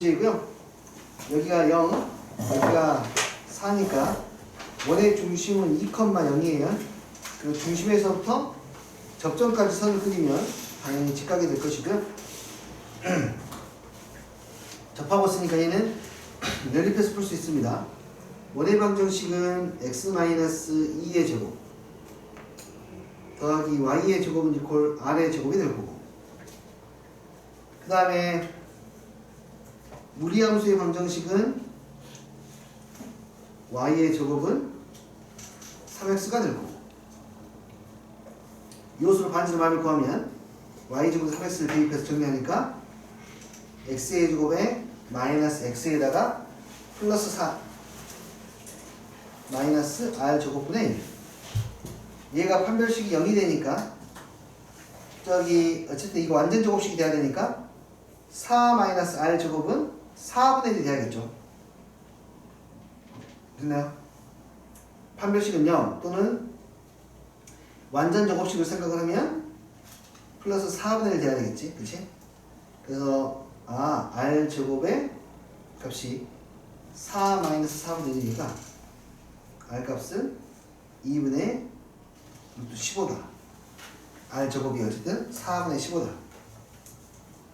이고요. 여기가 0, 여기가 4니까 원의 중심은 2,0이에요. 그리고 중심에서부터 접점까지 선을 그리면 당연히 직각이 될 것이고요. 접하고 있으니까 얘는 연립해서 풀 수 있습니다. 원의 방정식은 x-2의 제곱 더하기 y의 제곱은 이퀄 r의 제곱이 될 거고, 그 다음에 무리함수의 방정식은 y의 제곱은 3x가 될 거고, 이것으로 반지름 r을 구하면 y제곱 3x를 대입해서 정리하니까 x의 제곱에 마이너스 x에다가 플러스 4 마이너스 r 제곱분의 1. 얘가 판별식이 0이 되니까 저기 어쨌든 이거 완전 제곱식이 돼야 되니까 4 마이너스 r 제곱은 4분의 1이 돼야겠죠. 됐나요? 판별식은 0 또는 완전 제곱식을 생각을 하면 플러스 4분의 1 돼야 되겠지. 그치? 그래서 r 제곱의 값이 4 마이너스 4분의 1이니까 r 값은 2분의 15다. r 제곱이 어쨌든 4분의 15다.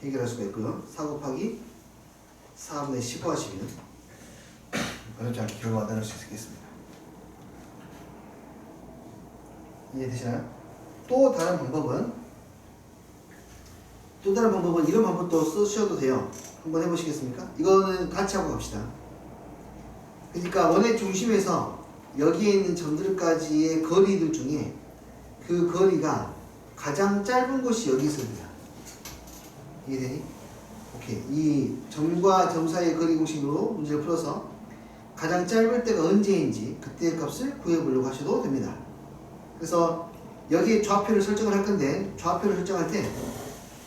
해결할 수가 있고요. 4 곱하기 4분의 15 하시면 어렵지 않게 결과가 나올 수 있겠습니다. 이해되시나요? 또 다른 방법은 이런 방법도 쓰셔도 돼요. 한번 해보시겠습니까? 이거는 같이 하고 갑시다. 그러니까 원의 중심에서 여기에 있는 점들까지의 거리들 중에 그 거리가 가장 짧은 곳이 여기 있습니다. 이해되니? 오케이. 이 점과 점 사이의 거리 공식으로 문제를 풀어서 가장 짧을 때가 언제인지 그때의 값을 구해보려고 하셔도 됩니다. 그래서 여기에 좌표를 설정을 할 건데, 좌표를 설정할 때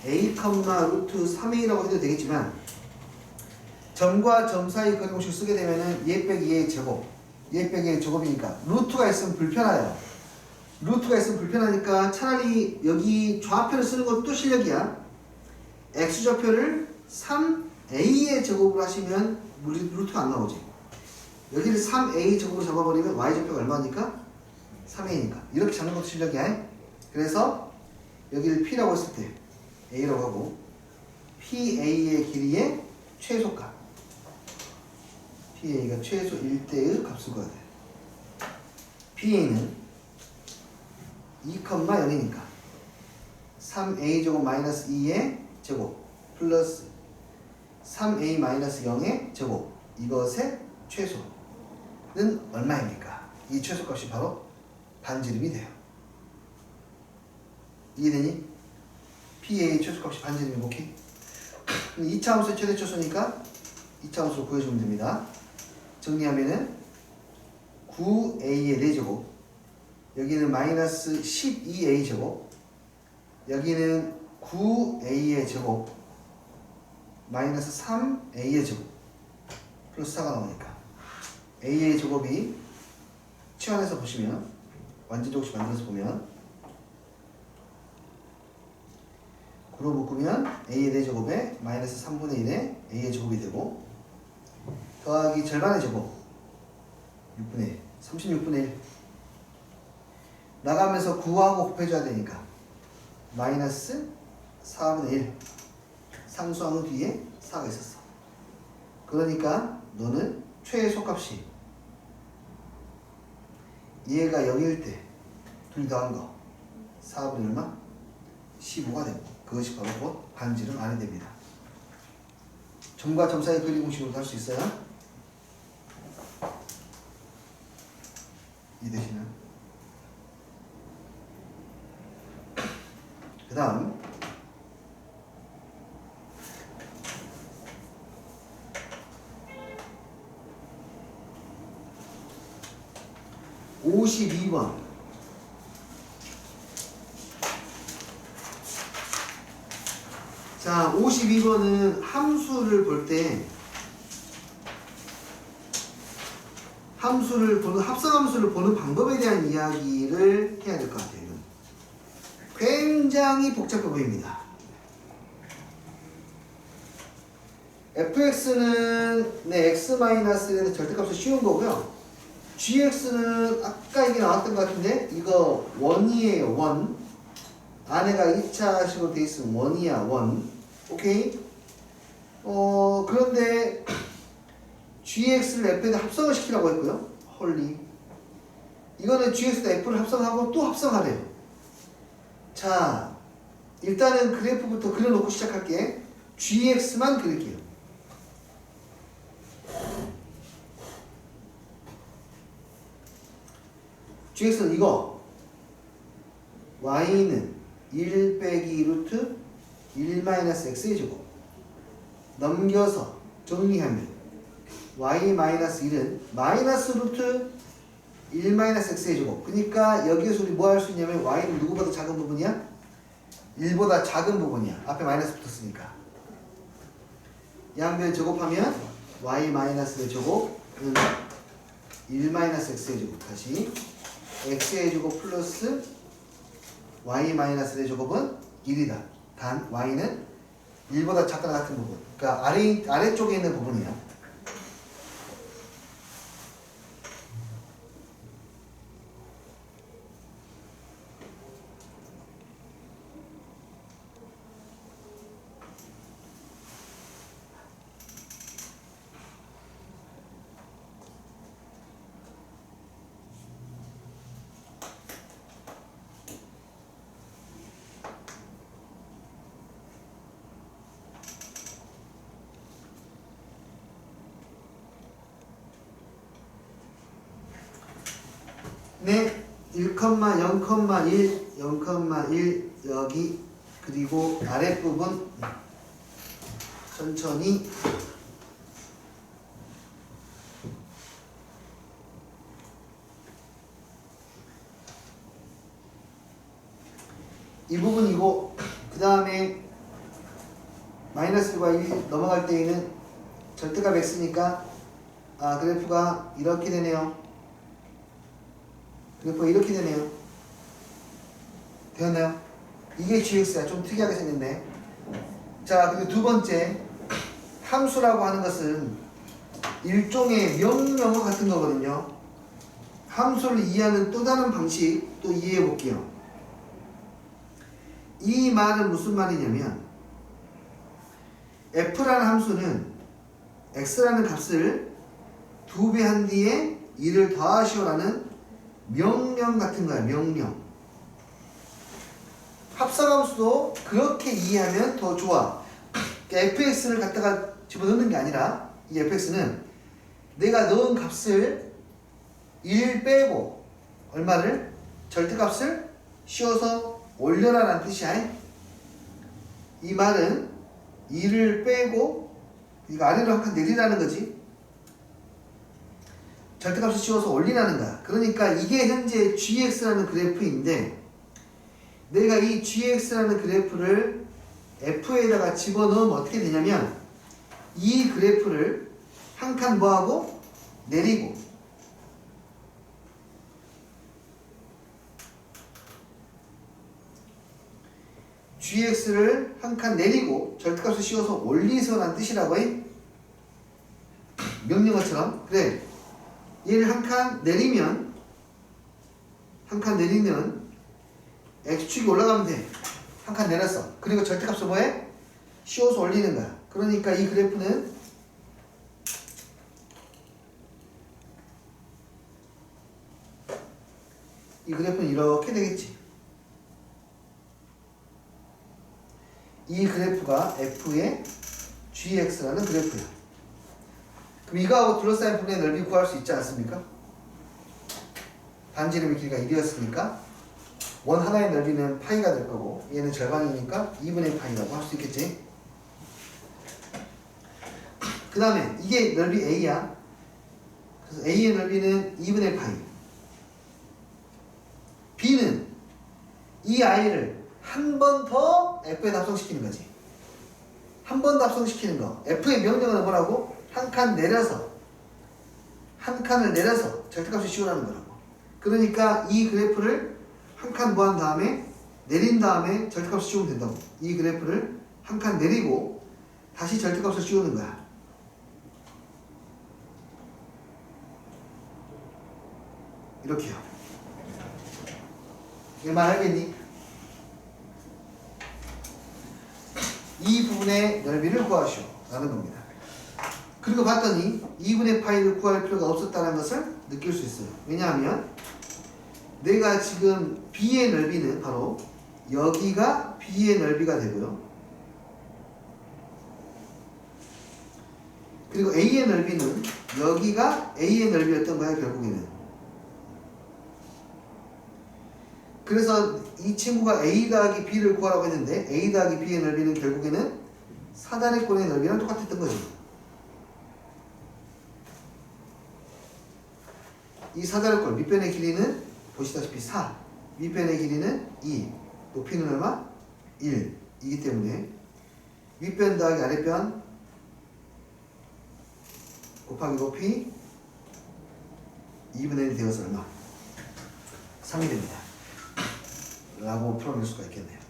a, 루트 3a라고 해도 되겠지만 점과 점 사이 거리 공식을 쓰게 되면은 얘 빼기 얘의 제곱, 얘 빼기 얘의 제곱이니까 루트가 있으면 불편해요. 루트가 있으면 불편하니까 차라리 여기 좌표를 쓰는 것도 실력이야. x좌표를 3a의 제곱으로 하시면 루트가 안 나오지. 여기를 3a 제곱으로 잡아버리면 y좌표가 얼마니까? 3a니까. 이렇게 잡는 것도 실력이야. 그래서 여기를 p라고 했을 때 a라고 하고, pa의 길이의 최소값, pa가 최소 1대의 값을 구해야 돼. pa는 2,0이니까 3a 제곱 마이너스 2의 제곱 플러스 3a 마이너스 0의 제곱, 이것의 최소는 얼마입니까? 이 최소값이 바로 반지름이 돼요. 이해되니? PA의 최소값이 반지름이 오케이? 2차 함수의 최대 최소니까 2차 함수로 구해주면 됩니다. 정리하면은 9a의 4제곱, 여기는 마이너스 12a 제곱, 여기는 9a의 제곱 마이너스 3a의 제곱 플러스 4가 나오니까 a의 제곱이 치환해서 보시면, 완전 제곱식 만들어서 보면 9로 묶으면 a의 4제곱에 마이너스 3분의 1의 a의 제곱이 되고, 더하기 절반의 제곱 6분의 1, 36분의 1 나가면서 9하고 곱해줘야 되니까 마이너스 4분의 1, 상수항 뒤에 4가 있었어. 그러니까 너는 최소값이 얘가 0일 때 둘 더한 거 4분의 얼마? 15가 되고, 그것이 바로 곧 반지름 R이 됩니다. 점과 점 사이 거리 공식으로 할 수 있어요? 이해되시나요? 그 다음 52번. 자, 52번은 함수를 볼 때 합성함수를 보는 방법에 대한 이야기를 해야 될 것 같아요. 굉장히 복잡해 보입니다. fx는 네, x-1에서 절대값을 씌운 거고요. gx는 아까 이게 나왔던 것 같은데 이거 원이에요. 원. 안에가 2차식으로 돼 있으면 원이야. 원. 오케이? 그런데 gx를 f에다 합성을 시키라고 했고요. 헐리. 이거는 gx에다 f를 합성하고 또 합성하래요. 자, 일단은 그래프부터 그려놓고 시작할게. gx만 그릴게요. gx는 이거 y는 1 빼기 루트 1 마이너스 x의 제곱 넘겨서 정리하면 y 마이너스 1은 마이너스 루트 1 마이너스 x의 제곱. 그러니까 여기에서 우리 뭐 할 수 있냐면 y는 누구보다 작은 부분이야? 1보다 작은 부분이야. 앞에 마이너스 붙었으니까. 양변 제곱하면 y 마이너스의 제곱은 1 마이너스 x의 제곱. 다시 x의 제곱 플러스 y 마이너스의 제곱은 1이다. 단 y는 1보다 작거나 같은 부분. 그러니까 아래쪽에 있는 부분이야. 네, 1,0,1, 0,1 여기 그리고 아랫부분 천천히 이 부분이고 그 다음에 마이너스 1과 1 넘어갈 때에는 절대값 x니까 그래프가 이렇게 되네요. 그래프가 이렇게 되네요. 되었나요? 이게 gx야. 좀 특이하게 생겼네. 자, 그리고 두 번째 함수라고 하는 것은 일종의 명령어 같은 거거든요. 함수를 이해하는 또 다른 방식 또 이해해 볼게요. 이 말은 무슨 말이냐면 f라는 함수는 x라는 값을 2배 한 뒤에 2를 더하시오라는 명령 같은 거야. 명령. 합성함수도 그렇게 이해하면 더 좋아. fx를 갖다가 집어넣는 게 아니라 이 fx는 내가 넣은 값을 1 빼고 얼마를? 절대값을 씌워서 올려라라는 뜻이야. 이 말은 2를 빼고 이거 아래로 한 칸 내리라는 거지. 절대값을 씌워서 올리라는 거야. 그러니까 이게 현재 gx라는 그래프인데 내가 이 gx라는 그래프를 f에다가 집어넣으면 어떻게 되냐면 이 그래프를 한 칸 뭐하고? 내리고 gx를 한 칸 내리고 절대값을 씌워서 올리서라는 뜻이라고 해. 명령어처럼. 그래. 얘를 한 칸 내리면 x축이 올라가면 돼. 한 칸 내렸어. 그리고 절대값을 뭐해? 씌워서 올리는 거야. 그러니까 이 그래프는 이렇게 되겠지. 이 그래프가 f의 gx라는 그래프야. 그럼 이거하고 둘러싸인 부분의 넓이 구할 수 있지 않습니까? 반지름의 길이가 1이었으니까 원 하나의 넓이는 파이가 될 거고 얘는 절반이니까 2분의 파이라고 할 수 있겠지. 그 다음에 이게 넓이 a야. 그래서 a의 넓이는 2분의 파이. b는 이 i를 한 번 더 f에 합성시키는 거지. 한 번 더 합성시키는 거. f의 명령은 뭐라고? 한 칸 내려서 한 칸을 내려서 절대값을 씌우라는 거라고. 그러니까 이 그래프를 한 칸 뭐 한 다음에 내린 다음에 절대값을 씌우면 된다고. 이 그래프를 한 칸 내리고 다시 절대값을 씌우는 거야. 이렇게요. 이게 말 알겠니? 이 부분의 넓이를 구하시오 라는 겁니다. 그리고 봤더니 2분의 파이를 구할 필요가 없었다는 것을 느낄 수 있어요. 왜냐하면 내가 지금 B의 넓이는 바로 여기가 B의 넓이가 되고요. 그리고 A의 넓이는 여기가 A의 넓이였던 거야 결국에는. 그래서 이 친구가 A 더하기 B를 구하라고 했는데 A 더하기 B의 넓이는 결국에는 사다리 꼴의 넓이랑 똑같았던 거죠. 이 사다리꼴 밑변의 길이는 보시다시피 4, 밑변의 길이는 2, 높이는 얼마? 1 이기 때문에 윗변 더하기 아랫변 곱하기 높이 2분의 1 되어서 얼마? 3이 됩니다. 라고 풀어낼 수가 있겠네요.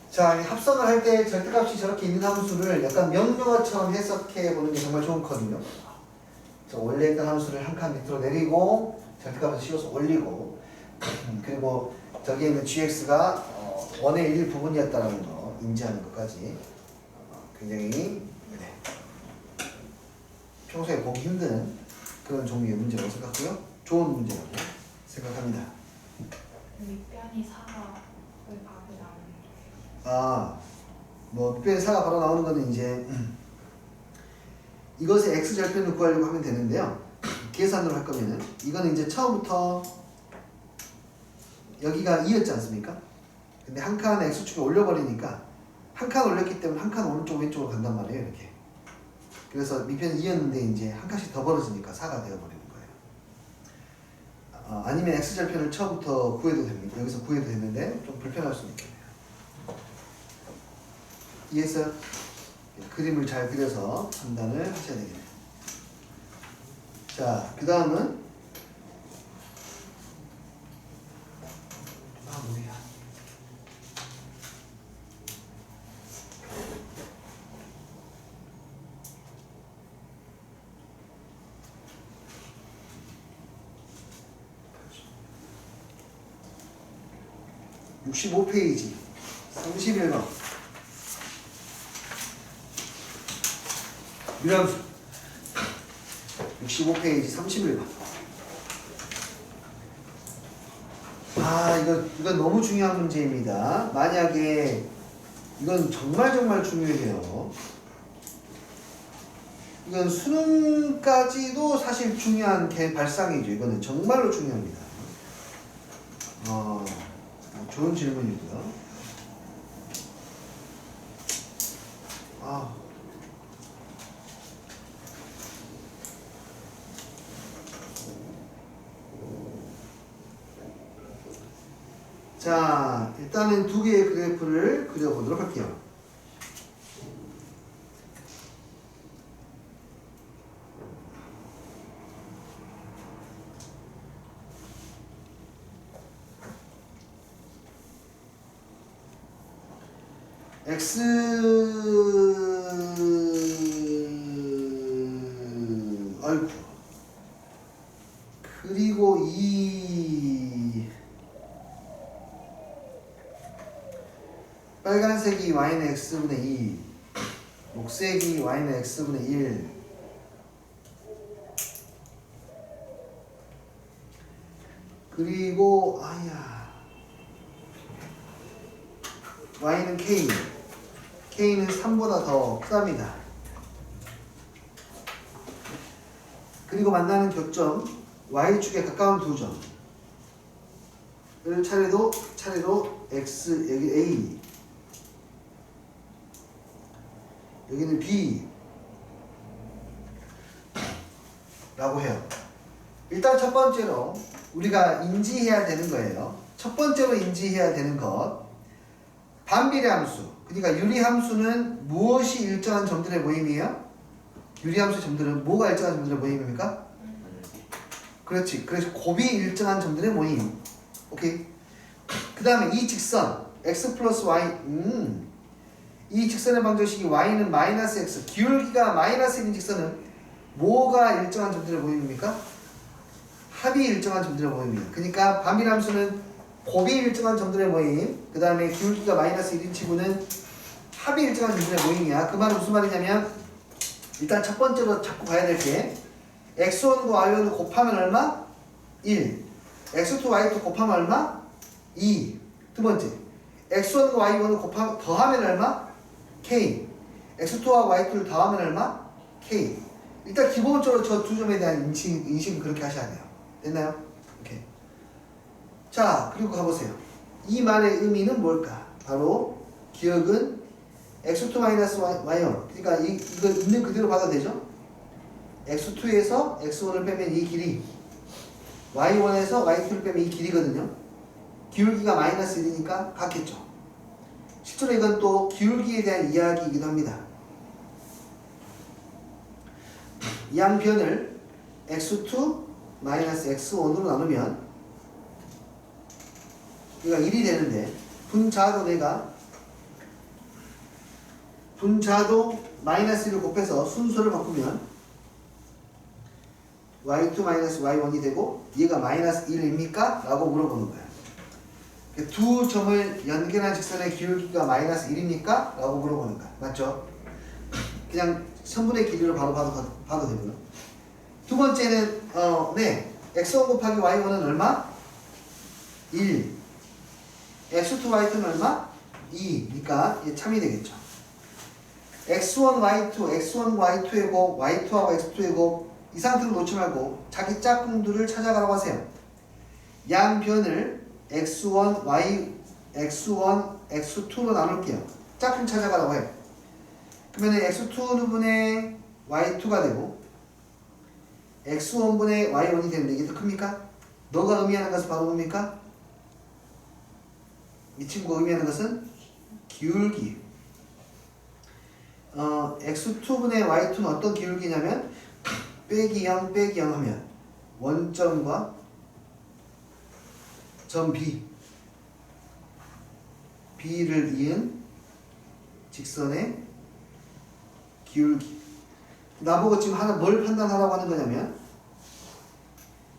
자, 합성을 할 때 절대값이 저렇게 있는 함수를 약간 명령어처럼 해석해 보는 게 정말 좋거든요. 저 원래 있던 함수를 한 칸 밑으로 내리고 절대값을 씌워서 올리고 그리고 저기에 있는 gx가 1의 1 부분이었다는 거 인지하는 것까지 굉장히 평소에 보기 힘든 그런 종류의 문제라고 생각하고요. 좋은 문제라고 생각합니다. 밑변이 4가 왜 답이 나오는 거예요? 아, 뭐 밑변의 4가 바로 나오는 거는 이제 이것의 x절편을 구하려고 하면 되는데요. 계산으로 할 거면은 이거는 이제 처음부터 여기가 2였지 않습니까? 근데 한 칸 x축에 올려버리니까 한 칸 올렸기 때문에 한 칸 오른쪽 왼쪽으로 간단 말이에요. 이렇게. 그래서 밑변이 2였는데 이제 한 칸씩 더 벌어지니까 4가 되어버리는 거예요. 아니면 x절편을 처음부터 구해도 됩니다. 여기서 구해도 되는데 좀 불편할 수는 있겠네요. 이해했어요? 그림을 잘 그려서 판단을 하셔야 되겠네요. 자, 그 다음은 뭐야? (65페이지) 31번 유람수 65페이지 31번. 이건 너무 중요한 문제입니다. 만약에 이건 정말 중요해요. 이건 수능까지도 사실 중요한 발상이죠. 이거는 정말로 중요합니다. 좋은 질문이고요. 자, 일단은 두 개의 그래프를 그려보도록 할게요. x 아이고 그리고 이 빨간색이 y는 x분의 2 녹색이 y는 x분의 1 그리고 y는 k k는 3보다 더 크답니다. 그리고 만나는 교점 y축에 가까운 두 점을 차례로 x 여기 a 여기는 b 라고 해요. 일단 첫 번째로 우리가 인지해야 되는 거예요. 첫 번째로 인지해야 되는 것 반비례 함수. 그러니까 유리 함수는 무엇이 일정한 점들의 모임이에요? 유리함수의 점들은 뭐가 일정한 점들의 모임입니까? 그렇지. 그래서 곱이 일정한 점들의 모임. 오케이. 그 다음에 이 직선 x 플러스 y. 이 직선의 방정식이 y는 마이너스 x. 기울기가 마이너스 1인 직선은 뭐가 일정한 점들의 모임입니까? 합이 일정한 점들의 모임이에요. 그러니까 반비람수는 곱이 일정한 점들의 모임. 그 다음에 기울기가 마이너스 1인 치고는 합이 일정한 점들의 모임이야. 그 말은 무슨 말이냐면 일단 첫 번째로 자꾸 봐야 될 게 x1과 y1을 곱하면 얼마? 1. x2, y2 곱하면 얼마? 2. 두 번째 x1과 y1을 더하면 얼마? k. x2와 y2를 더하면 얼마? k. 일단 기본적으로 저 두 점에 대한 인식은 그렇게 하셔야 돼요. 됐나요? 오케이. 자, 그리고 가보세요. 이 말의 의미는 뭘까? 바로 기억은 x2-y1. 그러니까 이거 있는 그대로 봐도 되죠? x2에서 x1을 빼면 이 길이, y1에서 y2를 빼면 이 길이거든요. 기울기가 마이너스 1이니까 같겠죠. 실제로 이건 또 기울기에 대한 이야기이기도 합니다. 이 양변을 x2 마이너스 x1으로 나누면 얘가 1이 되는데 분자도 마이너스 1을 곱해서 순서를 바꾸면 y2 마이너스 y1이 되고 얘가 마이너스 1입니까? 라고 물어보는 거야. 두 점을 연결한 직선의 기울기가 마이너스 1입니까? 라고 물어보는 거야. 맞죠? 그냥 선분의 길이로 바로 봐도 되고요. 두 번째는 네, x1 곱하기 y1은 얼마? 1. x2 y2는 얼마? 2니까 이게 참이 되겠죠. x1 y2, x1 y2의 곱, y2하고 x2의 곱 이 상태로 놓지 말고 자기 짝꿍들을 찾아가라고 하세요. 양변을 x1, y, x1, x2로 나눌게요. 짝꿍 찾아가라고 해요. 그러면 x2분의 y2가 되고 x1분의 y1이 되는데 이게 더 큽니까? 너가 의미하는 것은 바로 뭡니까? 이 친구가 의미하는 것은 기울기. x2분의 y2는 어떤 기울기냐면 빼기 0 빼기 0 하면 원점과 점 B를 이은 직선의 기울기. 나보고 지금 뭘 판단하라고 하는 거냐면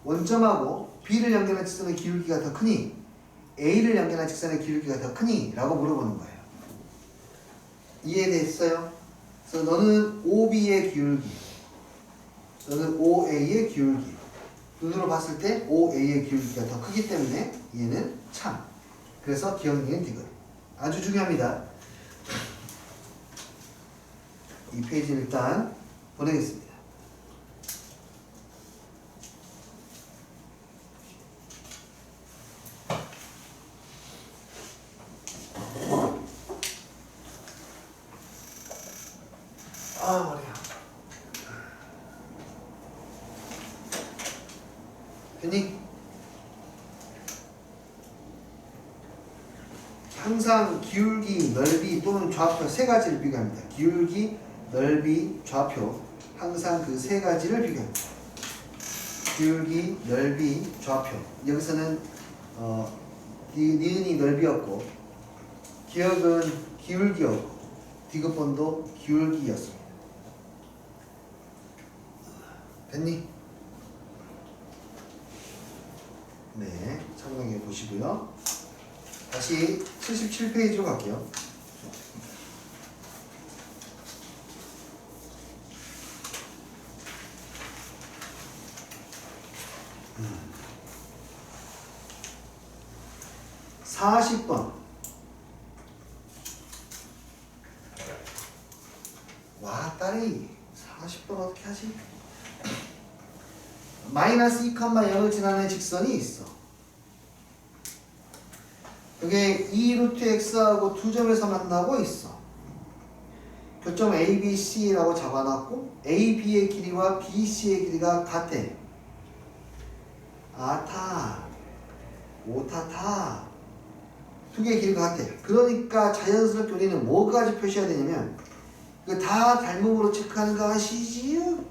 원점하고 B를 연결한 직선의 기울기가 더 크니 A를 연결한 직선의 기울기가 더 크니? 라고 물어보는 거예요. 이해됐어요? 그래서 너는 OB의 기울기, 너는 OA의 기울기. 눈으로 봤을 때 OA의 기울기가 더 크기 때문에 얘는 참. 그래서 기억력은 디귿. 아주 중요합니다. 이 페이지를 일단 보내겠습니다. 아, 머리야. 됐니? 항상 기울기, 넓이 또는 좌표 세 가지를 비교합니다. 기울기, 넓이, 좌표. 항상 그 세 가지를 비교합니다. 기울기, 넓이, 좌표. 여기서는 니은이 넓이였고 기억은 기울기였고 디귿번도 기울기였습니다. 됐니? 네, 참고해 보시고요. 다시 77페이지로 갈게요. 음. 40번. 와, 딸이 40번 어떻게 하지? 마이너스 2,0을 지나는 직선이 있어. 이게 2루트 x하고 두 점에서 만나고 있어. 교점 A, B, C라고 잡아놨고 A, B의 길이와 B, C의 길이가 같아. 아타, 오타타 두 개의 길이가 같아. 그러니까 자연스럽게 우리는 뭐까지 표시해야 되냐면 이거 다 닮음으로 체크하는 거 아시지요?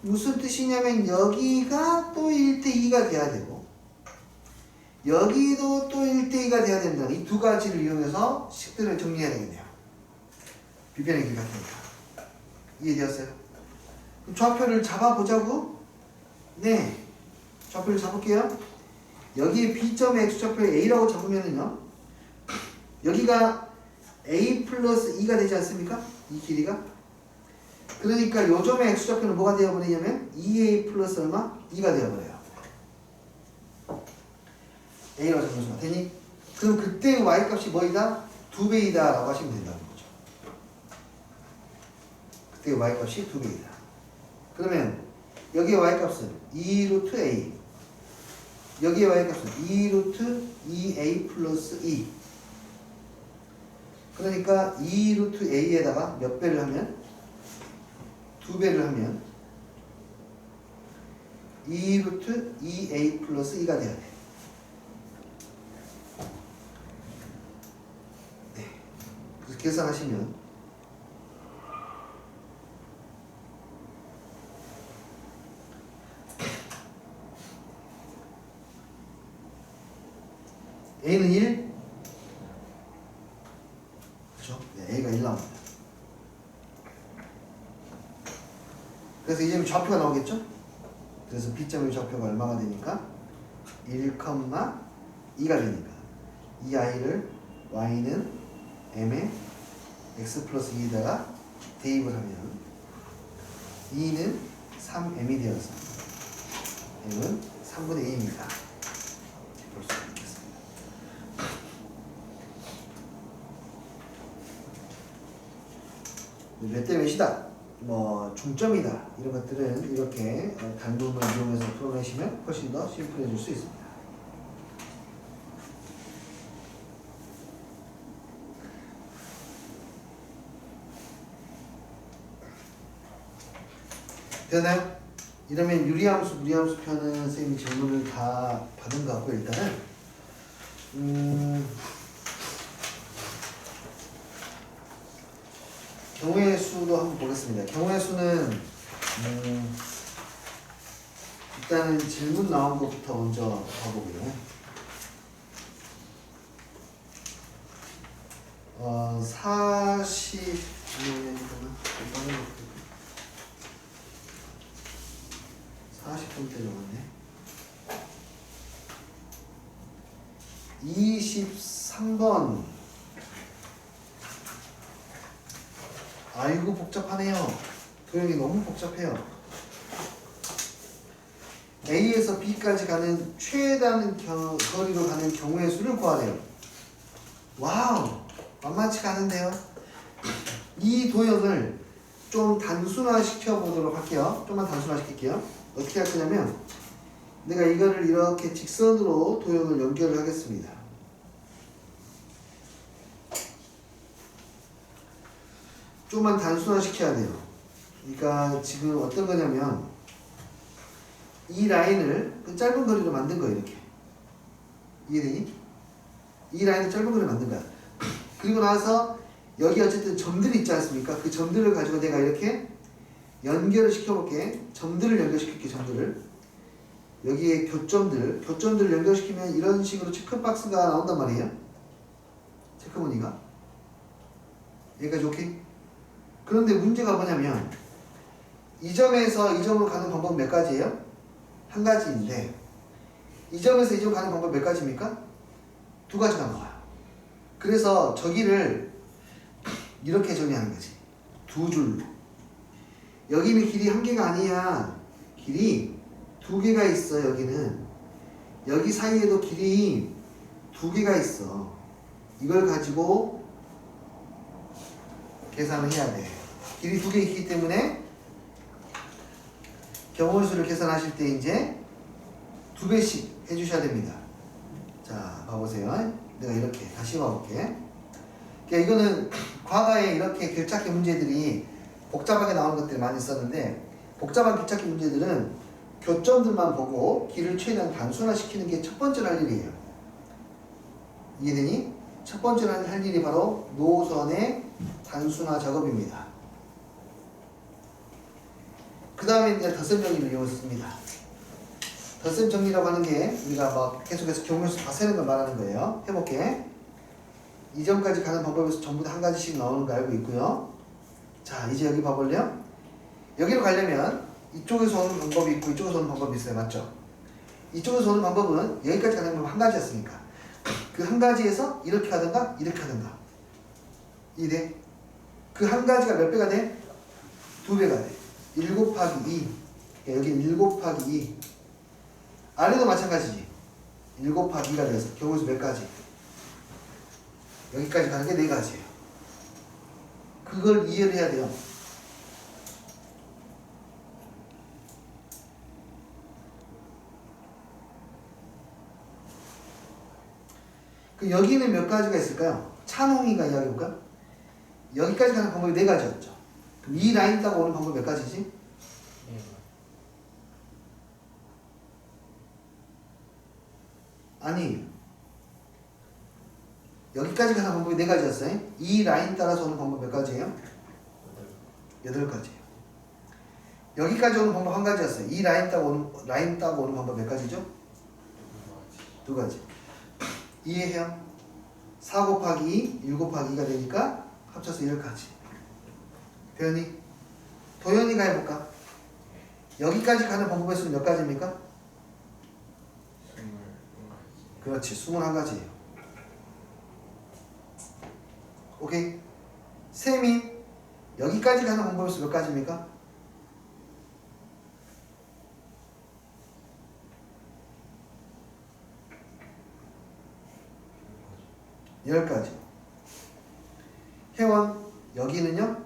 무슨 뜻이냐면 여기가 또 1대2가 돼야 되고 여기도 또 1대2가 돼야 된다. 이 두 가지를 이용해서 식들을 정리해야 되겠네요. 비변의 길 같으니까. 이해되었어요? 그럼 좌표를 잡아보자고? 네. 좌표를 잡을게요. 여기에 B점의 X좌표를 A라고 잡으면은요. 여기가 A 플러스 2가 되지 않습니까? 이 길이가. 그러니까 요점의 X좌표는 뭐가 되어버리냐면 2A 플러스 얼마? 2가 되어버려요. A라고 잡으면 되니? 그럼 그때 Y값이 뭐이다? 2배이다 라고 하시면 된다는 거죠. 그때 Y값이 2배이다. 그러면 여기에 Y값은 2루트 A, 여기에 Y값은 2루트 2A 플러스 2. 그러니까 2루트 A에다가 몇 배를 하면? 2배를 하면 2루트 2A 플러스 2가 돼야 돼. 네. 그래서 계산하시면 A는 1, 그렇죠? 네, A가 1 나옵니다. 그래서 이제는 좌표가 나오겠죠? 그래서 B점의 좌표가 얼마가 되니까 1,2가 되니까 이 I를 Y는 M에 X 플러스 2에다가 대입을 하면 2는 3M이 되어서 M은 3분의 2입니다. 볼 수 있겠습니다. 몇 대 몇이다? 뭐 중점이다 이런 것들은 이렇게 단분을 이용해서 풀어내시면 훨씬 더 심플해질 수 있습니다. 되나요? 이러면 유리함수, 무리함수 표는 선생님이 질문을 다 받은 것 같고 일단은 경우의 수도 한번 보겠습니다. 경우의 수는 일단은 질문 나온 것부터 먼저 봐보고요. 40분대 넘었네. 23번. 아이고 복잡하네요. 도형이 너무 복잡해요. A에서 B까지 가는 최단 거리로 가는 경우의 수를 구하래요. 와우, 만만치가 않은데요. 이 도형을 좀 단순화시켜 보도록 할게요. 좀만 단순화시킬게요. 어떻게 할 거냐면 내가 이거를 이렇게 직선으로 도형을 연결을 하겠습니다. 좀만 단순화시켜야 돼요. 그러니까 지금 어떤 거냐면 이 라인을 그 짧은 거리로 만든 거예요. 이렇게. 이해되니? 이 라인을 짧은 거리로 만든 거야. 그리고 나서 여기 어쨌든 점들이 있지 않습니까? 그 점들을 가지고 내가 이렇게 연결을 시켜볼게. 점들을 연결시킬게. 점들을. 여기에 교점들을 연결시키면 이런 식으로 체크박스가 나온단 말이에요. 체크무늬가. 여기까지 오케이? 그런데 문제가 뭐냐면 이 점에서 이 점으로 가는 방법은 몇 가지예요? 한 가지인데 이 점에서 이 점 가는 방법 몇 가지입니까? 두 가지가 나와요. 그래서 저기를 이렇게 정리하는 거지. 두 줄로. 여기는 길이 한 개가 아니야. 길이 두 개가 있어. 여기는. 여기 사이에도 길이 두 개가 있어. 이걸 가지고 계산을 해야 돼. 길이 두 개 있기 때문에 경우의 수를 계산하실 때 이제 2배씩 해주셔야 됩니다. 자, 봐보세요. 내가 이렇게 다시 봐볼게. 그러니까 이거는 과거에 이렇게 길찾기 문제들이 복잡하게 나오는 것들이 많이 있었는데 복잡한 길찾기 문제들은 교점들만 보고 길을 최대한 단순화시키는 게 첫 번째로 할 일이에요. 이해되니? 첫 번째로 할 일이 바로 노선의 단순화 작업입니다. 그 다음에 이제 덧셈 정리를 이용했습니다. 덧셈 정리라고 하는 게 우리가 막 계속해서 경우수 다 세는 걸 말하는 거예요. 해볼게. 이전까지 가는 방법에서 전부 다 한 가지씩 나오는 거 알고 있고요. 자, 이제 여기 봐볼래요? 여기로 가려면 이쪽에서 오는 방법이 있고 이쪽에서 오는 방법이 있어요. 맞죠? 이쪽에서 오는 방법은 여기까지 가는 방법 한 가지였으니까 그 한 가지에서 이렇게 하든가 이렇게 하든가 이래. 그 한 가지가 몇 배가 돼? 2배가 돼. 1 곱하기 2. 여기 1 곱하기 2. 아래도 마찬가지지. 1 곱하기 2가 돼서 경우수 몇 가지? 여기까지 가는 게 4가지예요. 그걸 이해를 해야 돼요. 그 여기는 몇 가지가 있을까요? 찬홍이가 이야기해볼까? 여기까지 가는 방법이 4가지였죠. 그럼 이 라인 따고 오는 방법이 몇 가지지? 아니, 여기까지 가는 방법이 4가지였어요. 이 라인 따라서 오는 방법 몇 가지예요? 8가지예요. 여기까지 오는 방법 한 가지였어요. 이 라인 따고 오는 방법 몇 가지죠? 2가지. 이해해요? 4 곱하기 2, 1 곱하기 2가 되니까 합쳐서 10가지. 도현이? 도현이가 해볼까? 여기까지 가는 방법의 수는 몇 가지입니까? 21가지. 그렇지, 21가지예요. 오케이? 셈이 여기까지 가는 방법의 수 몇 가지입니까? 10가지. 혜원, 여기는요?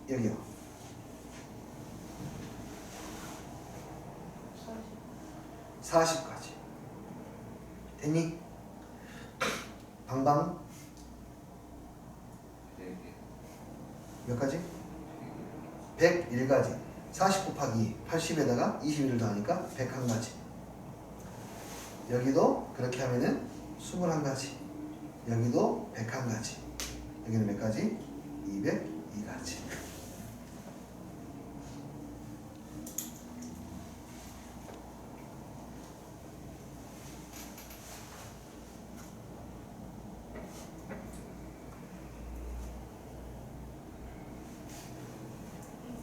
여기요. 40가지. 됐니? 방방 몇 가지? 101가지. 40 곱하기 2, 80에다가 21을 더하니까 101가지. 여기도 그렇게 하면은 21가지. 여기도 101가지. 여기는 몇 가지? 202가지.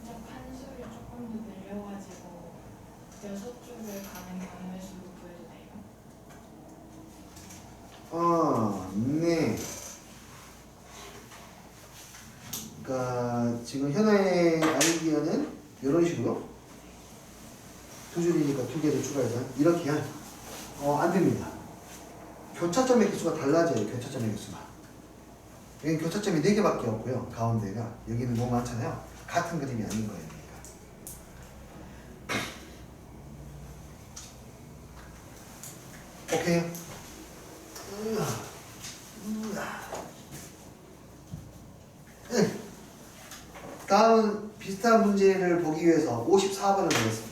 살짝 한수를 조금 더 늘려가지고 6쪽을 가는 경우의 수도 구해도 돼요? 네. 그러니까 지금 현아의 아이디어는 이런 식으로 2줄이니까 2개를 추가해서 이렇게 안 됩니다. 교차점의 개수가 달라져요. 교차점의 개수가. 여기 교차점이 4개밖에 없고요. 가운데가 여기는 너무 많잖아요. 같은 그림이 아닌 거예요. 그러니까. 오케이. 다음 비슷한 문제를 보기 위해서 54번을 보겠습니다.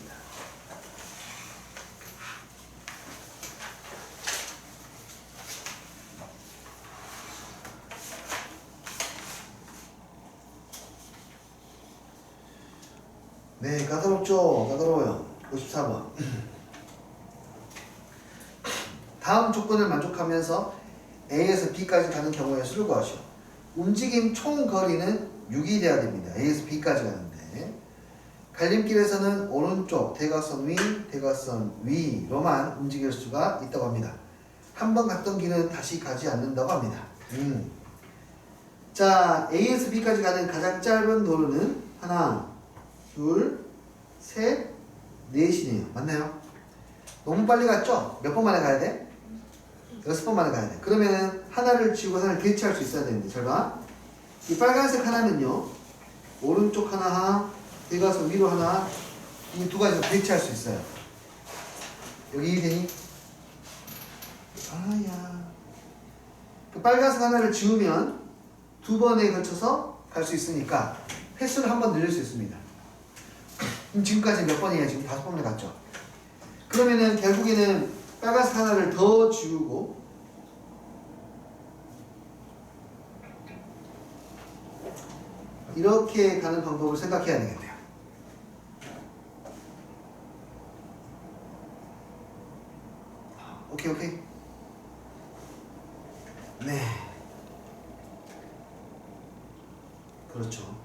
네, 까다롭죠? 까다로워요. 54번. 다음 조건을 만족하면서 A에서 B까지 가는 경우의 수를 구하시오. 움직임 총 거리는 6이 돼야 됩니다. A에서 B까지 가는데 갈림길에서는 오른쪽 대각선 위, 대각선 위로만 움직일 수가 있다고 합니다. 한 번 갔던 길은 다시 가지 않는다고 합니다. 자, A에서 B까지 가는 가장 짧은 도로는 하나, 둘, 셋, 넷이네요. 맞나요? 너무 빨리 갔죠? 몇 번 만에 가야 돼? 6번 만에 가야 돼. 그러면 하나를 지우고 하나를 대체할 수 있어야 되는데 잘 봐. 이 빨간색 하나는요. 오른쪽 하나, 대각선 위로 하나, 이 2가지로 대체할 수 있어요. 여기 이해되니? 아야. 그 빨간색 하나를 지우면 2번에 걸쳐서 갈 수 있으니까 횟수를 한 번 늘릴 수 있습니다. 그럼 지금까지 몇 번이에요? 지금 5번을 갔죠. 그러면은 결국에는 빨간색 하나를 더 지우고 이렇게 가는 방법을 생각해야 되겠네요. 오케이. 네. 그렇죠.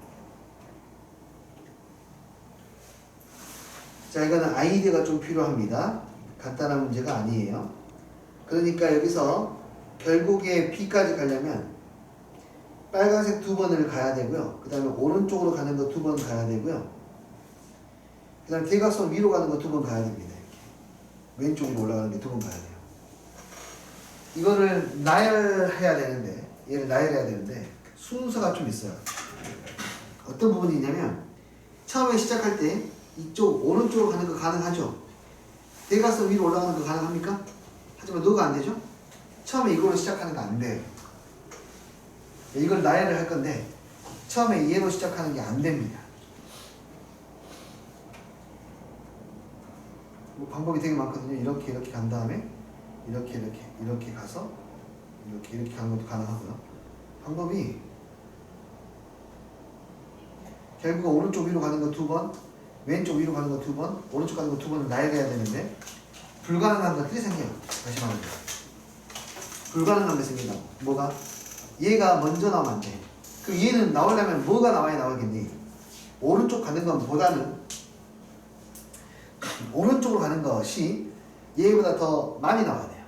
자, 이거는 아이디어가 좀 필요합니다. 간단한 문제가 아니에요. 그러니까 여기서 결국에 B까지 가려면 빨간색 2번을 가야 되고요. 그 다음에 오른쪽으로 가는 거 2번 가야 되고요. 그 다음에 대각선 위로 가는 거 2번 가야 됩니다. 이렇게. 왼쪽으로 올라가는 게 2번 가야 돼요. 이거를 나열해야 되는데, 얘를 나열해야 되는데 순서가 좀 있어요. 어떤 부분이 있냐면 처음에 시작할 때 이쪽 오른쪽으로 가는 거 가능하죠? 대각선 위로 올라가는 거 가능합니까? 하지만 너가 안 되죠? 처음에 이걸로 시작하는 거 안 돼요. 이걸 나열을 할 건데 처음에 얘로 시작하는 게 안 됩니다. 뭐 방법이 되게 많거든요. 이렇게 간 다음에 이렇게 가서 이렇게 가는 것도 가능하고요. 방법이 결국 오른쪽 위로 가는 거 2번, 왼쪽 위로 가는 거 2번, 오른쪽 가는 거 2번을 나열해야 되는데 불가능한 것들이 생겨요. 다시 말하면 불가능한 게 생긴다고. 뭐가? 얘가 먼저 나오면 안 돼. 그럼 얘는 나오려면 뭐가 나와야 나오겠니? 오른쪽 가는 것보다는 오른쪽으로 가는 것이 얘보다 더 많이 나와야 돼요.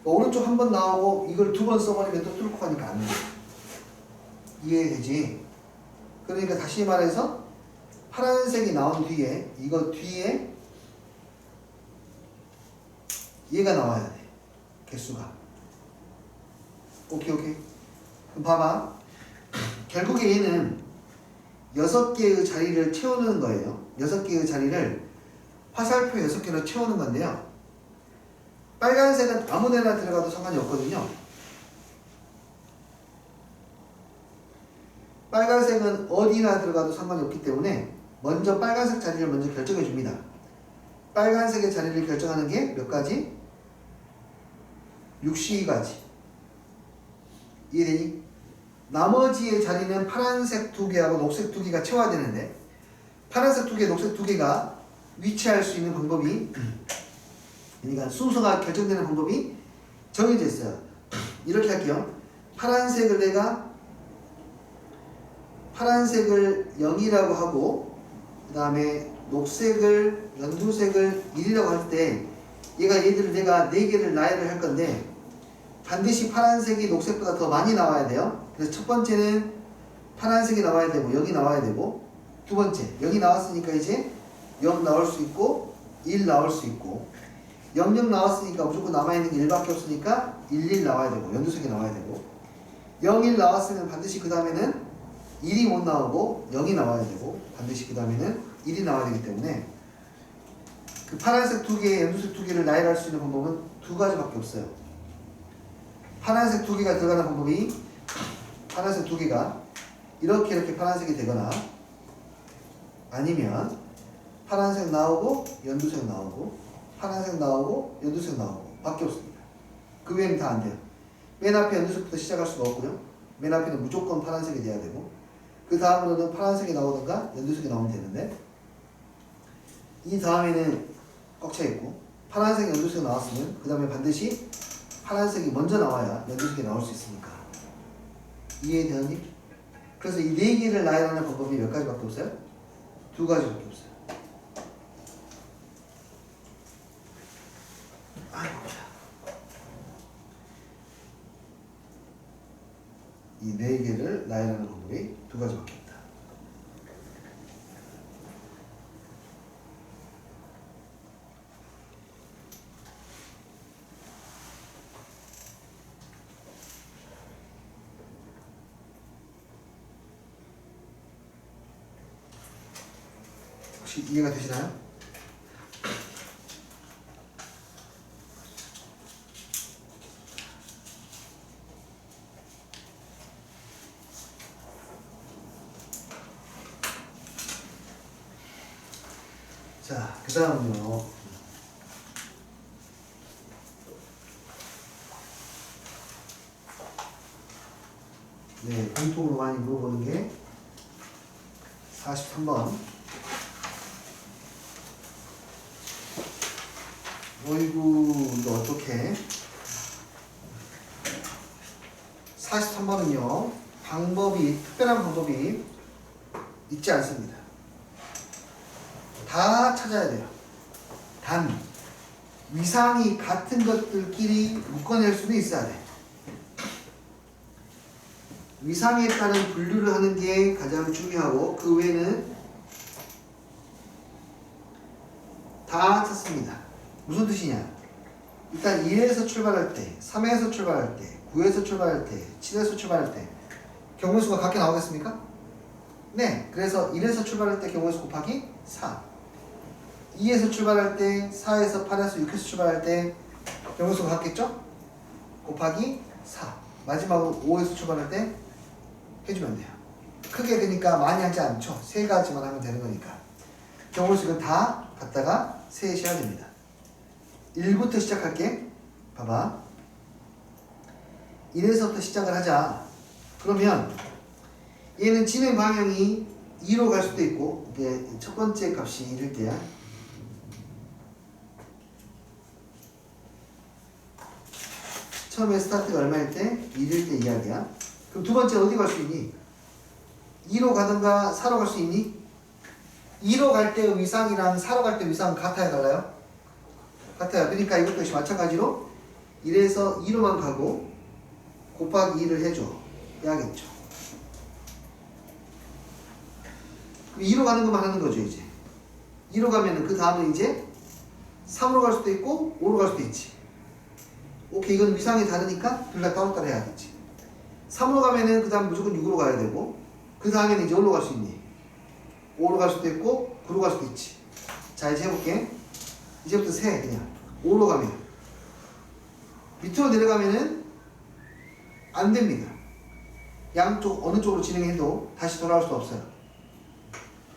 오른쪽 한 번 나오고 이걸 2번 써버리면 또 뚫고 가니까 안 돼. 이해되지? 그러니까 다시 말해서 파란색이 나온 뒤에 이거 뒤에 얘가 나와야 돼. 개수가. 오케이. 그럼 봐봐. 결국에 얘는 6개의 자리를 채우는 거예요. 6개의 자리를 화살표 6개로 채우는 건데요. 빨간색은 아무 데나 들어가도 상관이 없거든요. 빨간색은 어디나 들어가도 상관이 없기 때문에 먼저 빨간색 자리를 먼저 결정해 줍니다. 빨간색의 자리를 결정하는 게 몇 가지? 62가지. 이해되니? 나머지의 자리는 파란색 2개하고 녹색 2개가 채워야 되는데 파란색 2개, 녹색 2개가 위치할 수 있는 방법이 그러니까 순서가 결정되는 방법이 정해져 있어요. 이렇게 할게요. 파란색을 내가 파란색을 0이라고 하고 그 다음에 녹색을 연두색을 1이라고 할 때 얘들을 내가 4개를 나열을 할 건데 반드시 파란색이 녹색보다 더 많이 나와야 돼요. 그래서 첫 번째는 파란색이 나와야 되고 0이 나와야 되고 두 번째 0이 나왔으니까 이제 0 나올 수 있고 1 나올 수 있고 00 나왔으니까 무조건 남아있는 게 1밖에 없으니까 11 나와야 되고 연두색이 나와야 되고 01 나왔으면 반드시 그 다음에는 1이 못 나오고 0이 나와야 되고 반드시 그 다음에는 1이 나와야 되기 때문에 그 파란색 2개, 연두색 2개를 나열할 수 있는 방법은 2가지밖에 없어요. 파란색 2개가 들어가는 방법이 파란색 2개가 이렇게 파란색이 되거나 아니면 파란색 나오고 연두색 나오고 파란색 나오고 연두색 나오고 밖에 없습니다. 그 외에는 다 안 돼요. 맨 앞에 연두색부터 시작할 수가 없고요. 맨 앞에는 무조건 파란색이 돼야 되고 그 다음으로는 파란색이 나오든가 연두색이 나오면 되는데 이 다음에는 꽉 차 있고 파란색, 연두색 나왔으면 그 다음에 반드시 파란색이 먼저 나와야 연두색이 나올 수 있으니까. 이해되니? 그래서 이 4개를 나열하는 방법이 몇 가지밖에 없어요? 2가지밖에 없어요. 이 4개를 나열하는 방법이 2가지밖에 없다. 혹시 이해가 되시나요? 자, 그 다음은요. 네, 공통으로 많이 물어보는 게 43번. 어이구, 이거 어떡해. 43번은요, 특별한 방법이 있지 않습니다. 다 찾아야 돼요. 단, 위상이 같은 것들끼리 묶어낼 수는 있어야 돼. 위상에 따른 분류를 하는 게 가장 중요하고, 그 외에는 다 찾습니다. 무슨 뜻이냐? 일단 1에서 출발할 때, 3에서 출발할 때, 9에서 출발할 때, 7에서 출발할 때 경우의 수가 같게 나오겠습니까? 네. 그래서 1에서 출발할 때 경우의 수 곱하기 4. 2에서 출발할 때, 4에서 8에서 6에서 출발할 때 경우의 수가 같겠죠? 곱하기 4. 마지막으로 5에서 출발할 때 해주면 돼요. 크게 되니까 많이 하지 않죠. 세 가지만 하면 되는 거니까. 경우의 수는 다 갖다가 세셔야 됩니다. 1부터 시작할게. 봐봐. 1에서부터 시작을 하자. 그러면 얘는 진행 방향이 2로 갈 수도 있고, 이게 첫 번째 값이 1일 때야. 처음에 스타트가 얼마일 때? 1일 때 이야기야. 그럼 두 번째 어디 갈 수 있니? 2로 가든가 4로 갈 수 있니? 2로 갈 때의 위상이랑 4로 갈 때 위상은 같아요, 달라요? 같아요. 그러니까 이것도 역시 마찬가지로 1에서 2로만 가고 곱하기 2를 해줘. 해야겠죠. 그럼 2로 가는 것만 하는 거죠, 이제. 2로 가면은 그 다음은 이제 3으로 갈 수도 있고 5로 갈 수도 있지. 오케이, 이건 위상이 다르니까 둘 다 따로따로 해야겠지. 3으로 가면은 그 다음 무조건 6으로 가야 되고, 그 다음에는 이제 어디로 갈 수 있니? 5로 갈 수도 있고 9로 갈 수도 있지. 자, 이제 해볼게. 이제부터 세. 그냥 5로 가면 밑으로 내려가면은 안 됩니다. 양쪽 어느 쪽으로 진행해도 다시 돌아올 수 없어요.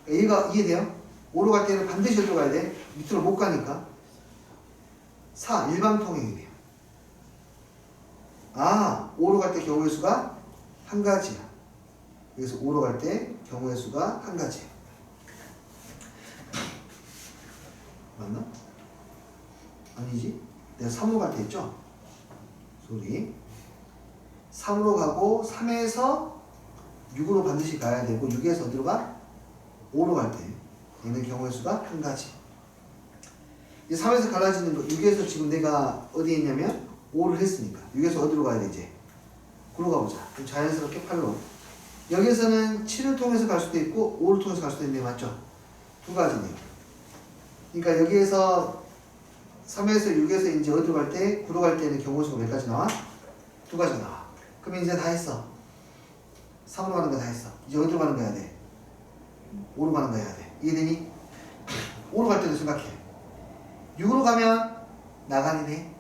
얘가 이해돼요? 5로 갈 때는 반드시 어디로 가야 돼? 밑으로 못 가니까 4. 일방통행이 돼요. 아, 5로 갈 때 경우의 수가 한 가지야. 그래서 5로 갈 때 경우의 수가 한 가지야. 맞나? 아니지? 내가 3으로 갈 때 했죠? 소리. 3으로 가고 3에서 6으로 반드시 가야 되고, 6에서 어디로 가? 5로 갈 때 얘는 경우의 수가 한 가지. 이 3에서 갈라지는 거, 6에서 지금 내가 어디에 있냐면 5를 했으니까 6에서 어디로 가야 되지? 9로 가보자. 그럼 자연스럽게 8로. 여기에서는 7을 통해서 갈 수도 있고 5를 통해서 갈 수도 있는데, 맞죠? 두 가지네요. 그러니까 여기에서 3에서 6에서 이제 어디로 갈 때, 9로 갈 때는 경우의 수가 몇 가지 나와? 두 가지 나와. 그러면 이제 다 했어. 3으로 가는 거 다 했어. 이제 어디로 가는 거 해야 돼? 5로 가는 거 해야 돼. 이해되니? 5로 갈 때도 생각해. 6으로 가면 나가리네.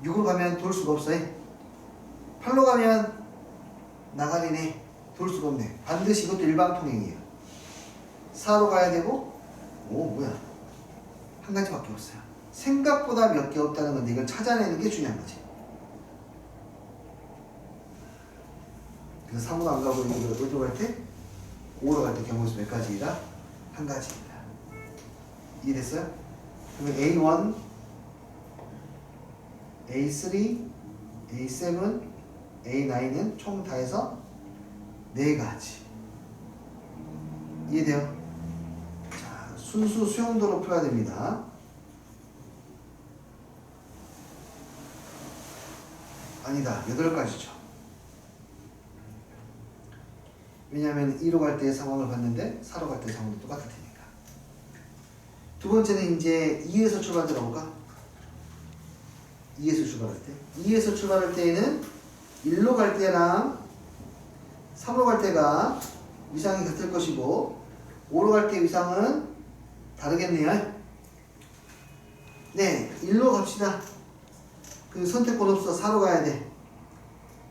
6으로 가면 돌 수가 없어. 8로 가면 나가리네. 돌 수가 없네. 반드시 이것도 일방통행이에요. 4로 가야 되고, 뭐야. 한 가지밖에 없어요. 생각보다 몇 개 없다는 건데 이걸 찾아내는 게 중요한 거지. 그래서 3으로 안 가고 이거 어디로 갈 때? 5로 갈 때 경우의 수 몇 가지이다? 한 가지입니다. 이해됐어요? 그러면 A1, A3, A7, A9은 총 다 해서 4가지. 이해돼요? 자, 순수 수용도로 풀어야 됩니다. 아니다, 8가지죠. 왜냐하면 2로 갈 때의 상황을 봤는데 4로 갈 때의 상황도 똑같을 테니까. 두 번째는 이제 2에서 출발해 볼까? 2에서 출발할 때. 2에서 출발할 때에는 1로 갈 때랑 3로 갈 때가 위상이 같을 것이고, 5로 갈 때 위상은 다르겠네요. 네, 1로 갑시다. 그 선택권 없어. 4로 가야 돼.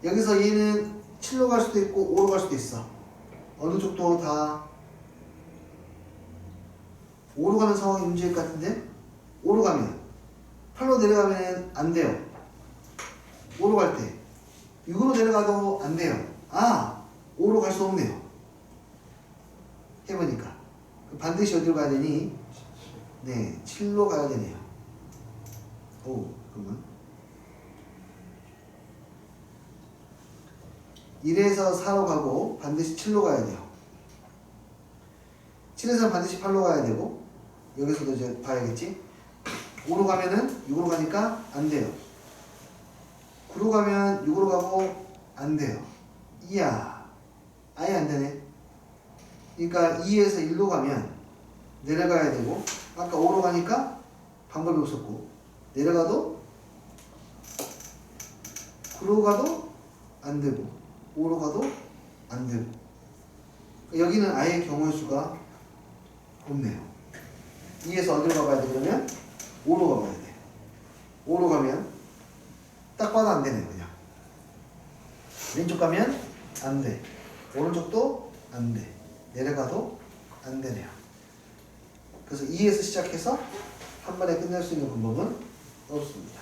여기서 얘는 7로 갈 수도 있고 5로 갈 수도 있어. 어느 쪽도 다 5로 가는 상황이 문제일 것 같은데, 5로 가면 8로 내려가면 안 돼요. 5로 갈 때 6으로 내려가도 안 돼요. 아, 5로 갈 수 없네요. 해보니까 반드시 어디로 가야 되니? 네, 7로 가야 되네요. 오, 그러면 1에서 4로 가고 반드시 7로 가야 돼요. 7에서 반드시 8로 가야 되고 여기서도 이제 봐야겠지? 5로 가면은 6으로 가니까 안 돼요. 9로 가면 6으로 가고 안 돼요. 이야, 아예 안 되네. 그러니까 2에서 1로 가면 내려가야 되고 아까 5로 가니까 방법이 없었고 내려가도 9로 가도 안 되고 5로 가도 안 되고 여기는 아예 경우의 수가 없네요. 2에서 어디로 가봐야 돼? 그러면 5로 가봐야 돼. 5로 가면 딱 봐도 안 되네. 그냥 왼쪽 가면 안 돼. 오른쪽도 안 돼. 내려가도 안 되네요. 그래서 2에서 시작해서 한 번에 끝낼 수 있는 방법은 없습니다.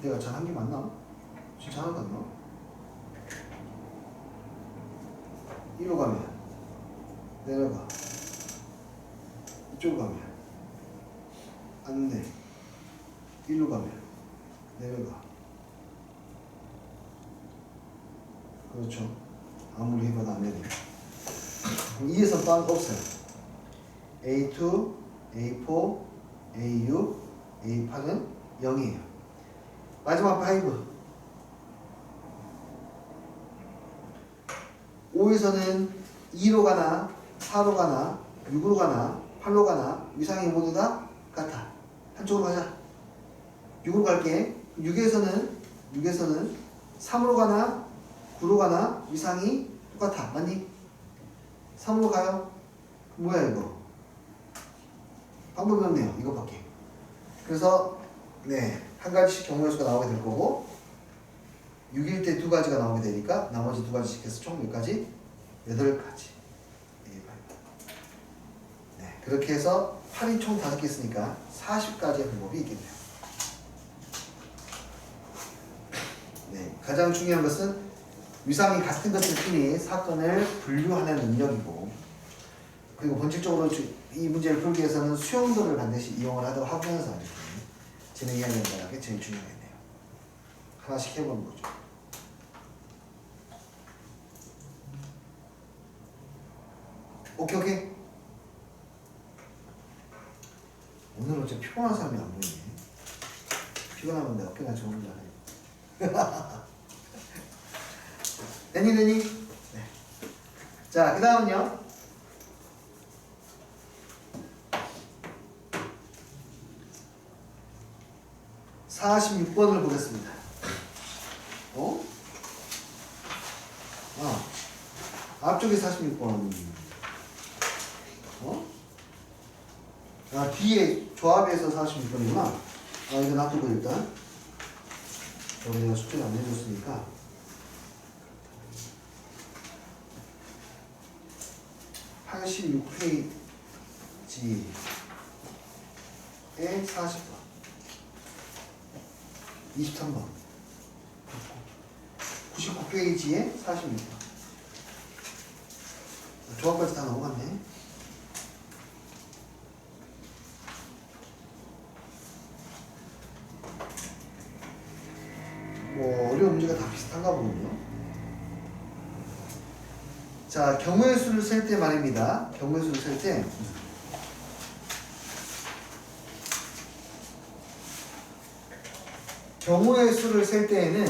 내가 잘한 게 맞나? 진짜 하나도 안 나와? 1로 가면 내려가. 이쪽으로 가면 안 돼. 1로 가면 내려가. 그렇죠. 아무리 해봐도 안 되네. 2에서 빵 없어요. A2, A4, A6, A8은 0이에요. 마지막 5. 5에서는 2로 가나 4로 가나 6으로 가나 8로 가나 위상이 모두 다 같아. 한쪽으로 가자. 6으로 갈게. 6에서는 3으로 가나 9로 가나 위상이 똑같아. 맞니? 3으로 가요. 뭐야 이거? 방법이 없네요. 이거밖에. 그래서 네, 한 가지씩 경우의 수가 나오게 될 거고 6일 때 2가지가 나오게 되니까 나머지 2가지씩 해서 총 몇 가지? 8가지. 네, 그렇게 해서 8이 총 5개 있으니까 40가지의 방법이 있겠네요. 네, 가장 중요한 것은 위상이 같은 것들끼리 사건을 분류하는 능력이고 그리고 본질적으로 이 문제를 풀기 위해서는 수용도를 반드시 이용을 하면서 진행해야 된다는 게 제일 중요하겠네요. 하나씩 해보는 거죠. 오케이. 오늘 어째 피곤한 사람이 안 보이네. 피곤하면 내 어깨가 좋은 줄 알아요. 되니? 네. 자, 그 다음은요. (46번을) 보겠습니다. 앞쪽에 46번. 뒤에 조합에서 46번이구나. 이거 놔두고 일단. 내가 숙제를 안 해줬으니까. 86페이지에 40번. 23번. 99페이지에 46번. 조합까지 다 넘어갔네. 어려운 문제가 다 비슷한가 보군요. 자, 경우의 수를 셀 때 말입니다. 경우의 수를 셀 때 경우의 수를 셀 때에는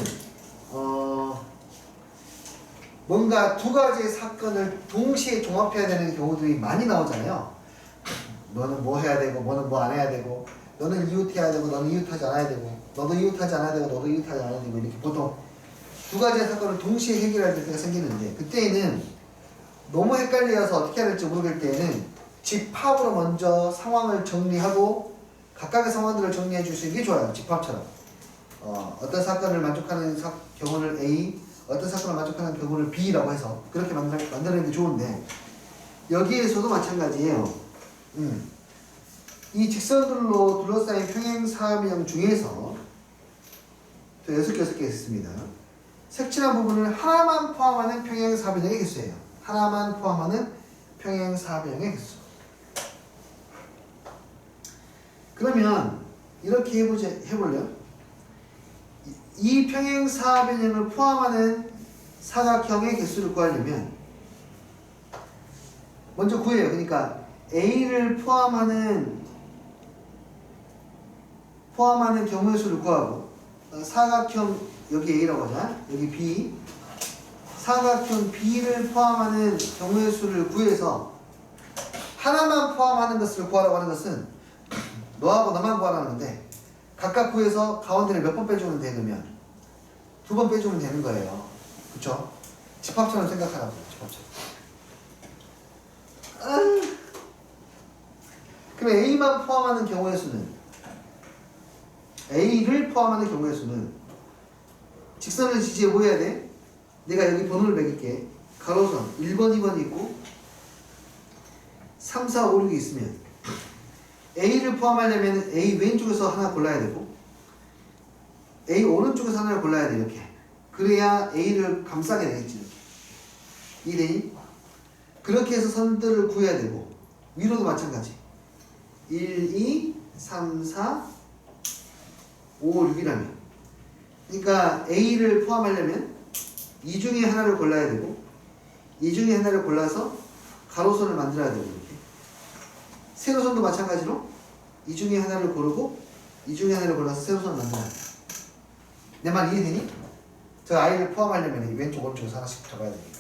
뭔가 두 가지의 사건을 동시에 종합해야 되는 경우들이 많이 나오잖아요. 너는 뭐 해야 되고 너는 뭐 안 해야 되고 너는 이웃해야 되고 너는 이웃하지 않아야 되고 너도 이웃하지 않아야 되고 너도 이웃하지 않아야 되고 이렇게 보통 두 가지의 사건을 동시에 해결할 때가 생기는데 그때에는 너무 헷갈려서 어떻게 해야 될지 모르겠을 때에는 집합으로 먼저 상황을 정리하고 각각의 상황들을 정리해 주시는 게 좋아요. 집합처럼 어떤 사건을 만족하는 경우를 A, 어떤 사건을 만족하는 경우를 B라고 해서 그렇게 만드는 게 좋은데 여기에서도 마찬가지예요. 이 직선들로 둘러싸인 평행사면 중에서 또 6개 있습니다. 색칠한 부분을 하나만 포함하는 평행사변형의 개수예요. 하나만 포함하는 평행사변형의 개수. 그러면 이렇게 해볼래요? 이 평행사변형을 포함하는 사각형의 개수를 구하려면 먼저 구해요. 그러니까 A를 포함하는 경우의 수를 구하고 사각형 여기 A라고 하자. 여기 B 사각형 B를 포함하는 경우의 수를 구해서 하나만 포함하는 것을 구하라고 하는 것은 너하고 나만 구하라는 건데 각각 구해서 가운데를 몇 번 빼주면 되냐면 2번 빼주면 되는 거예요. 그쵸? 집합처럼 생각하라고. 집합처럼. 그럼 A만 포함하는 경우의 수는 A를 포함하는 경우의 수는 직선을 지지해 뭐 해야 돼? 내가 여기 번호를 매길게. 가로선 1번, 2번이 있고 3, 4, 5, 6이 있으면 A를 포함하려면 A 왼쪽에서 하나 골라야 되고 A 오른쪽에서 하나를 골라야 돼. 이렇게. 그래야 A를 감싸게 되겠지. 이렇게. 이해되니? 그렇게 해서 선들을 구해야 되고 위로도 마찬가지. 1, 2, 3, 4, 5, 6이라면 그러니까 A를 포함하려면 이 중에 하나를 골라야 되고 이 중에 하나를 골라서 가로선을 만들어야 되고 이렇게. 세로선도 마찬가지로 이 중에 하나를 고르고 이 중에 하나를 골라서 세로선을 만들어야 돼. 내 말 이해되니? 저 I를 포함하려면 왼쪽 오른쪽에서 하나씩 잡아야 되니까.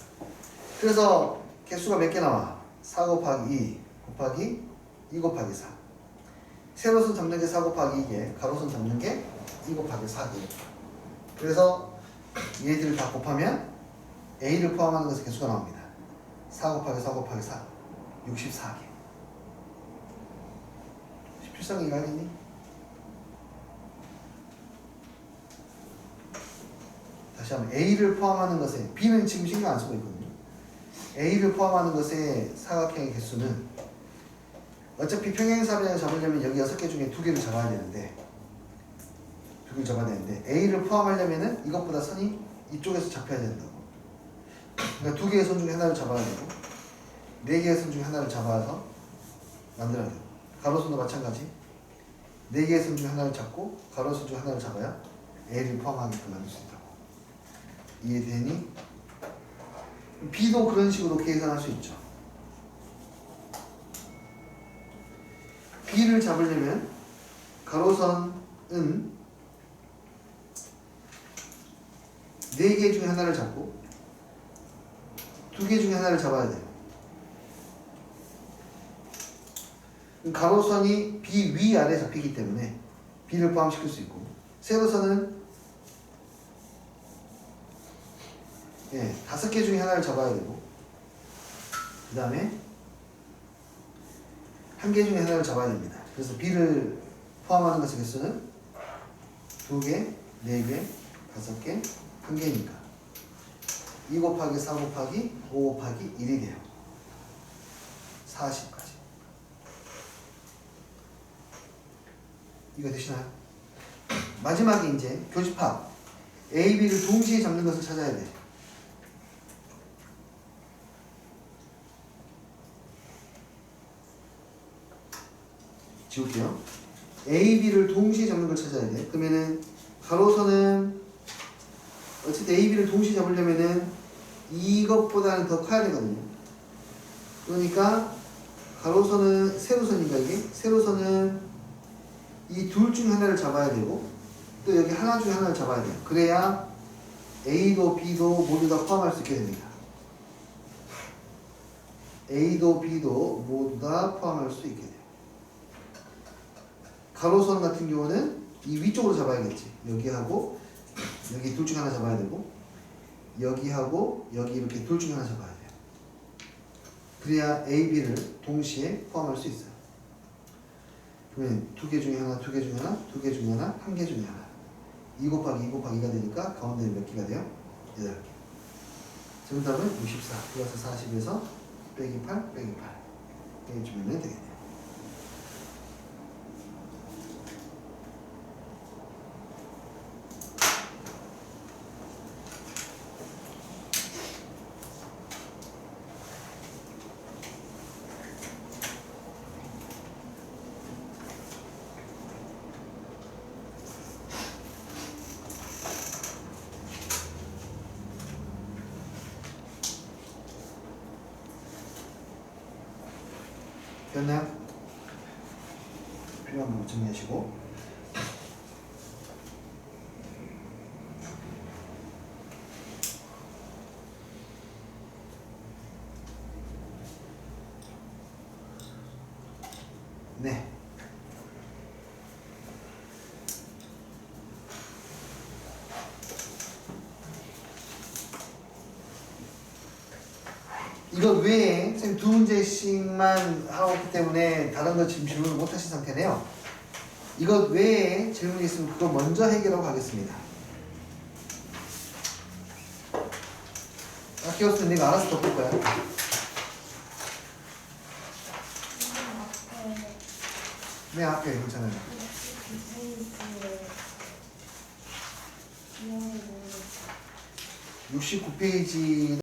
그래서 개수가 몇 개 나와? 4 곱하기 2 곱하기 2 곱하기 4. 세로선 잡는 게 4 곱하기 2개, 가로선 잡는 게 2 곱하기 4개. 그래서 얘들을 다 곱하면 A를 포함하는 것의 개수가 나옵니다. 4 곱하기 4 곱하기 4, 64개. 필성이 이거 아니니? 다시 한번 A를 포함하는 것에 B는 지금 신경 안 쓰고 있거든요. A를 포함하는 것의 사각형의 개수는 어차피 평행사변형을 잡으려면 여기 6개 중에 2개를 잡아야 되는데 A를 포함하려면 이것보다 선이 이쪽에서 잡혀야 된다고. 그러니까 2개의 선 중에 하나를 잡아야 되고 4개의 선 중에 하나를 잡아서 만들어야 되고 가로선도 마찬가지 4개의 선 중에 하나를 잡고 가로선 중에 하나를 잡아야 A를 포함하게끔 만들 수 있다고. 이해되니? B도 그런 식으로 계산할 수 있죠. B를 잡으려면 가로선은 4개 중에 하나를 잡고 2개 중에 하나를 잡아야 돼요. 가로선이 B 위 아래 잡히기 때문에 B를 포함시킬 수 있고 세로선은 5개 중에 하나를 잡아야 되고 그 다음에 1개 중에 하나를 잡아야 됩니다. 그래서 B를 포함하는 것의 개수는 2개, 4개, 5개, 1개니까 2 곱하기 4 곱하기 5 곱하기 1이 돼요. 40까지. 이거 되시나요? 마지막에 이제 교집합 A, B를 동시에 잡는 것을 찾아야 돼. 지울게요. A, B를 동시에 잡는 걸 찾아야 돼. 그러면은 가로선은 어쨌든 A, B를 동시에 잡으려면은 이것보다는 더 커야 되거든요. 그러니까 가로선은 세로선인가 이게? 세로선은 이 둘 중 하나를 잡아야 되고 또 여기 하나 중에 하나를 잡아야 돼요. 그래야 A도 B도 모두 다 포함할 수 있게 됩니다. A도 B도 모두 다 포함할 수 있게 돼요. 가로선 같은 경우는 이 위쪽으로 잡아야겠지. 여기하고 여기 둘 중 하나 잡아야 되고 여기하고 여기 이렇게 둘 중 하나 잡아야 돼요. 그래야 A, B를 동시에 포함할 수 있어요. 그러면 2개 중에 하나, 2개 중에 하나, 2개 중에 하나, 1개 중에 하나. 2 곱하기 2 곱하기 2가 되니까 가운데는 몇 개가 돼요? 8개. 정답은 64 플러스 40에서 빼기 8 빼기 8 빼주면 되겠네요. 됐나요? 필요한 부분 정리하시고. 네. 이것 외에 선생님 두 문제씩만 하고 있기 때문에 다른 거 지금 질문을 못 하신 상태네요. 이것 외에 질문이 있으면 그거 먼저 해결하고 가겠습니다. 아끼웠으면 내가 알아서 덮을 거야. 네, 앞에 괜찮아요. 69페이지는